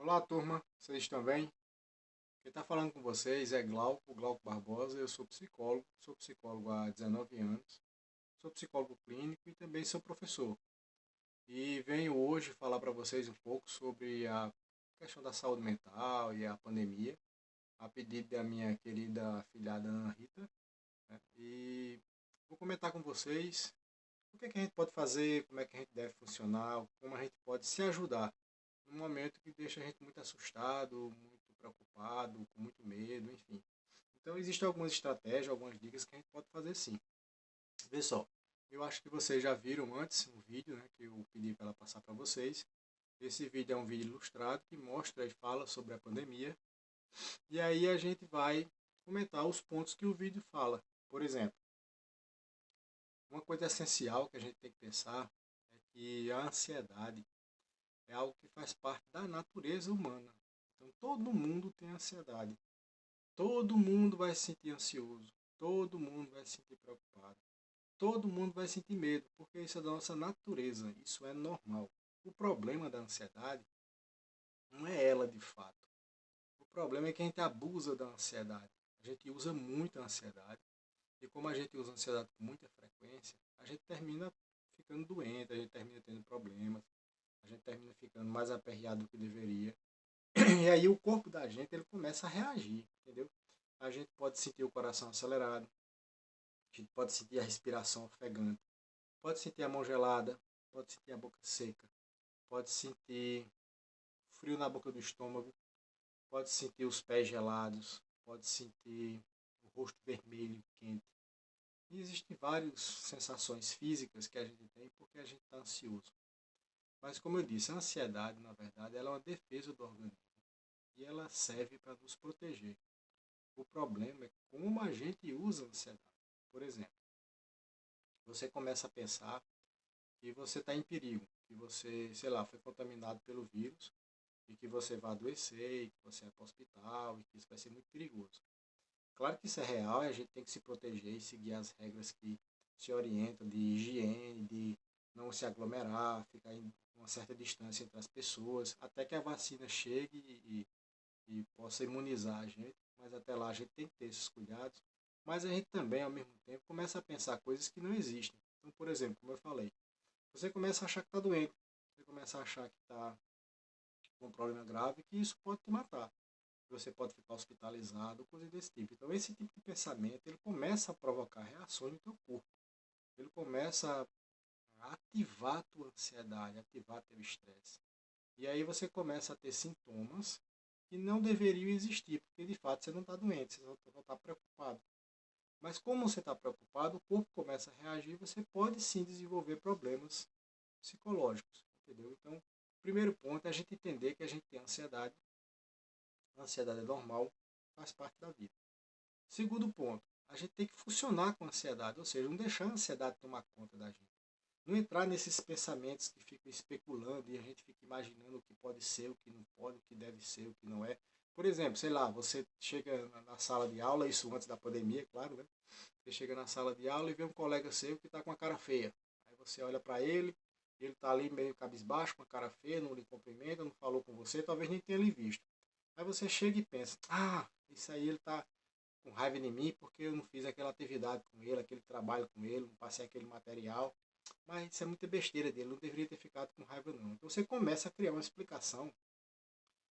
Olá, turma, vocês estão bem? Quem está falando com vocês é Glauco Barbosa. Eu sou psicólogo há 19 anos, sou psicólogo clínico e também sou professor. E venho hoje falar para vocês um pouco sobre a questão da saúde mental e a pandemia, a pedido da minha querida afilhada Ana Rita, né? E vou comentar com vocês o que é que a gente pode fazer, como é que a gente deve funcionar, como a gente pode se ajudar num momento que deixa a gente muito assustado, muito preocupado, com muito medo, enfim. Então existem algumas estratégias, algumas dicas que a gente pode fazer sim. Vê só, eu acho que vocês já viram antes um vídeo, né, que eu pedi para ela passar para vocês. Esse vídeo é um vídeo ilustrado que mostra e fala sobre a pandemia. E aí a gente vai comentar os pontos que o vídeo fala. Por exemplo, uma coisa essencial que a gente tem que pensar é que a ansiedade é algo que faz parte da natureza humana. Então todo mundo tem ansiedade. Todo mundo vai se sentir ansioso. Todo mundo vai se sentir preocupado. Todo mundo vai sentir medo, porque isso é da nossa natureza. Isso é normal. O problema da ansiedade não é ela de fato. O problema é que a gente abusa da ansiedade. A gente usa muito a ansiedade. E como a gente usa a ansiedade com muita frequência, a gente termina ficando doente, a gente termina tendo problemas, a gente termina ficando mais aperreado do que deveria. E aí o corpo da gente ele começa a reagir, entendeu? A gente pode sentir o coração acelerado, a gente pode sentir a respiração ofegante, pode sentir a mão gelada, pode sentir a boca seca, pode sentir frio na boca do estômago, pode sentir os pés gelados, pode sentir o rosto vermelho e quente. E existem várias sensações físicas que a gente tem porque a gente está ansioso. Mas como eu disse, a ansiedade, na verdade, ela é uma defesa do organismo e ela serve para nos proteger. O problema é como a gente usa a ansiedade. Por exemplo, você começa a pensar que você está em perigo, que você, sei lá, foi contaminado pelo vírus e que você vai adoecer, e que você vai para o hospital e que isso vai ser muito perigoso. Claro que isso é real e a gente tem que se proteger e seguir as regras que se orientam de higiene, de não se aglomerar, ficar em uma certa distância entre as pessoas, até que a vacina chegue e possa imunizar a gente, mas até lá a gente tem que ter esses cuidados. Mas a gente também, ao mesmo tempo, começa a pensar coisas que não existem. Então, por exemplo, como eu falei, você começa a achar que está doente, você começa a achar que está com um problema grave, que isso pode te matar. Você pode ficar hospitalizado, coisas desse tipo. Então, esse tipo de pensamento, ele começa a provocar reações no teu corpo. Ele começa a ativar a tua ansiedade, ativar teu estresse. E aí você começa a ter sintomas que não deveriam existir, porque de fato você não está doente, você não está preocupado. Mas como você está preocupado, o corpo começa a reagir, você pode sim desenvolver problemas psicológicos, entendeu? Então, o primeiro ponto é a gente entender que a gente tem ansiedade, a ansiedade é normal, faz parte da vida. Segundo ponto, a gente tem que funcionar com a ansiedade, ou seja, não deixar a ansiedade tomar conta da gente. Não entrar nesses pensamentos que ficam especulando e a gente fica imaginando o que pode ser, o que não pode, o que deve ser, o que não é. Por exemplo, sei lá, você chega na sala de aula, isso antes da pandemia, claro, né? Você chega na sala de aula e vê um colega seu que está com a cara feia. Aí você olha para ele está ali meio cabisbaixo, com a cara feia, não lhe cumprimenta, não falou com você, talvez nem tenha lhe visto. Aí você chega e pensa, isso aí ele está com raiva de mim porque eu não fiz aquela atividade com ele, aquele trabalho com ele, não passei aquele material. Mas isso é muita besteira dele, não deveria ter ficado com raiva não. Então você começa a criar uma explicação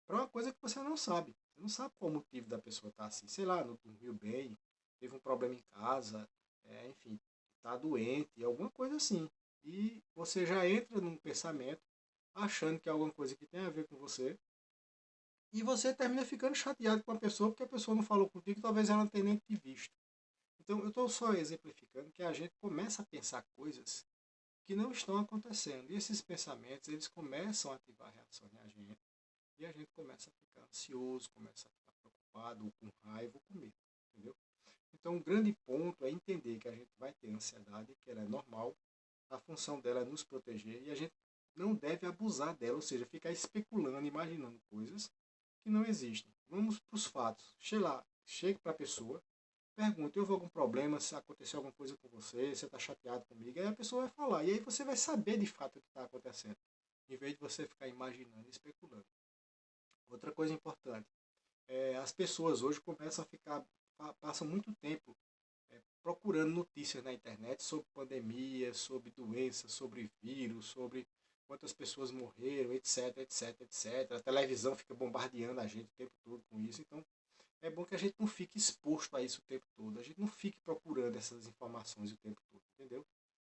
para uma coisa que você não sabe. Você não sabe qual o motivo da pessoa estar assim. Sei lá, não dormiu bem, teve um problema em casa, enfim, está doente, alguma coisa assim. E você já entra num pensamento achando que é alguma coisa que tem a ver com você. E você termina ficando chateado com a pessoa porque a pessoa não falou contigo, talvez ela não tenha nem te visto. Então eu estou só exemplificando que a gente começa a pensar coisas que não estão acontecendo. E esses pensamentos, eles começam a ativar reações na gente. E a gente começa a ficar ansioso, começa a ficar preocupado, ou com raiva, ou com medo. Entendeu? Então, o grande ponto é entender que a gente vai ter ansiedade, que ela é normal, a função dela é nos proteger, e a gente não deve abusar dela, ou seja, ficar especulando, imaginando coisas que não existem. Vamos para os fatos. Chegue para a pessoa, pergunta, houve algum problema, se aconteceu alguma coisa com você, você está chateado comigo, aí a pessoa vai falar, e aí você vai saber de fato o que está acontecendo, em vez de você ficar imaginando e especulando. Outra coisa importante, as pessoas hoje começam a passam muito tempo procurando notícias na internet sobre pandemia, sobre doenças, sobre vírus, sobre quantas pessoas morreram, etc, etc, etc. A televisão fica bombardeando a gente o tempo todo com isso, então é bom que a gente não fique exposto a isso o tempo todo, a gente não fique procurando essas informações o tempo todo, entendeu?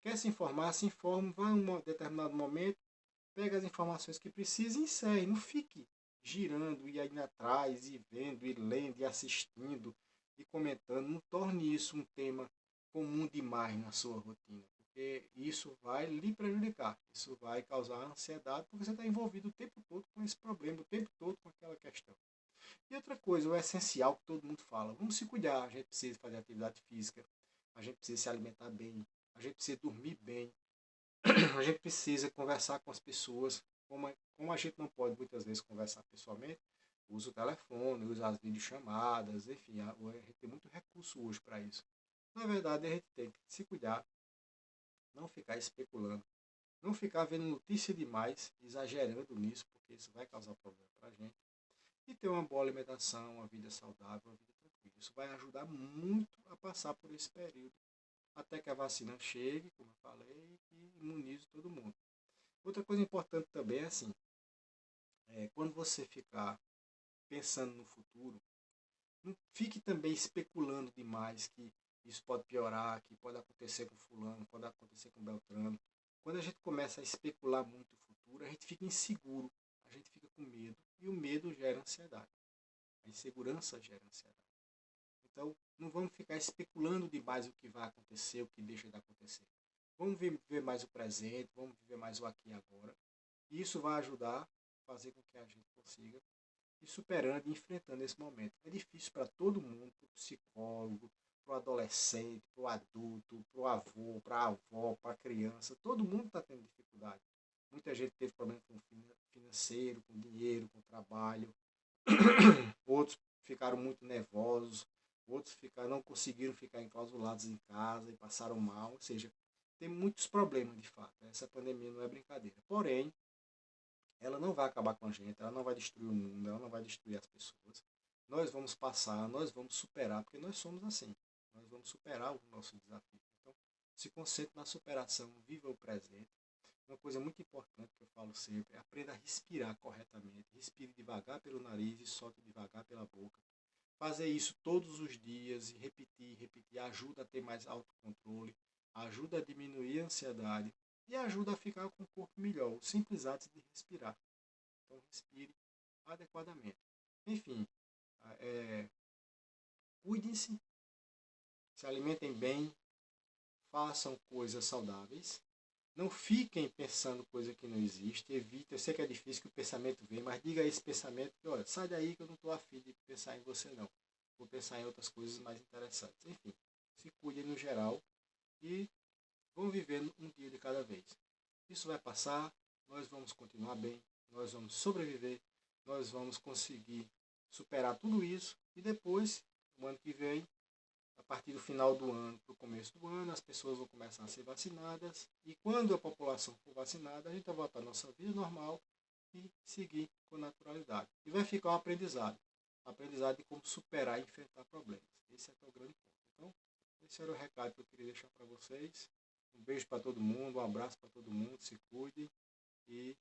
Quer se informar, se informe, vá em um determinado momento, pega as informações que precisa e encerre, não fique girando e indo atrás e vendo e lendo e assistindo e comentando, não torne isso um tema comum demais na sua rotina, porque isso vai lhe prejudicar, isso vai causar ansiedade, porque você está envolvido o tempo todo com esse problema, o tempo todo com aquela questão. E outra coisa, o essencial que todo mundo fala, vamos se cuidar, a gente precisa fazer atividade física, a gente precisa se alimentar bem, a gente precisa dormir bem, a gente precisa conversar com as pessoas, como a gente não pode muitas vezes conversar pessoalmente, usa o telefone, usa as videochamadas, enfim, a gente tem muito recurso hoje para isso. Na verdade, a gente tem que se cuidar, não ficar especulando, não ficar vendo notícia demais, exagerando nisso, porque isso vai causar problema para a gente. E ter uma boa alimentação, uma vida saudável, uma vida tranquila. Isso vai ajudar muito a passar por esse período, até que a vacina chegue, como eu falei, e imunize todo mundo. Outra coisa importante também é assim, quando você ficar pensando no futuro, não fique também especulando demais que isso pode piorar, que pode acontecer com fulano, pode acontecer com Beltrano. Quando a gente começa a especular muito o futuro, a gente fica inseguro, a gente fica com medo, e o medo gera ansiedade. A insegurança gera ansiedade. Então, não vamos ficar especulando demais o que vai acontecer, o que deixa de acontecer. Vamos viver mais o presente, vamos viver mais o aqui e agora. E isso vai ajudar a fazer com que a gente consiga ir superando e enfrentando esse momento. É difícil para todo mundo, para o psicólogo, para o adolescente, para o adulto, para o avô, para a avó, para a criança. Todo mundo está tendo dificuldade. Muita gente teve problema com financeiro, com dinheiro, com trabalho. Outros ficaram muito nervosos, outros não conseguiram ficar enclausulados em casa e passaram mal. Ou seja, tem muitos problemas de fato. Essa pandemia não é brincadeira. Porém, ela não vai acabar com a gente, ela não vai destruir o mundo, ela não vai destruir as pessoas. Nós vamos passar, nós vamos superar, porque nós somos assim. Nós vamos superar o nosso desafio. Então, se concentre na superação, viva o presente. Uma coisa muito importante que eu falo sempre é aprenda a respirar corretamente. Respire devagar pelo nariz e solte devagar pela boca. Fazer isso todos os dias e repetir, repetir, ajuda a ter mais autocontrole, ajuda a diminuir a ansiedade e ajuda a ficar com o corpo melhor. O simples ato de respirar. Então respire adequadamente. Enfim, cuidem-se, se alimentem bem, façam coisas saudáveis. Não fiquem pensando coisa que não existe, evite. Eu sei que é difícil que o pensamento venha, mas diga a esse pensamento que, olha, sai daí que eu não estou afim de pensar em você não. Vou pensar em outras coisas mais interessantes. Enfim, se cuidem no geral e vão vivendo um dia de cada vez. Isso vai passar, nós vamos continuar bem, nós vamos sobreviver, nós vamos conseguir superar tudo isso e depois, no ano que vem, a partir do final do ano para o começo do ano, as pessoas vão começar a ser vacinadas e quando a população for vacinada, a gente vai voltar à nossa vida normal e seguir com naturalidade. E vai ficar um aprendizado de como superar e enfrentar problemas. Esse é o grande ponto. Então, esse era o recado que eu queria deixar para vocês. Um beijo para todo mundo, um abraço para todo mundo, se cuidem e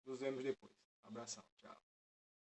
nos vemos depois. Abração, tchau.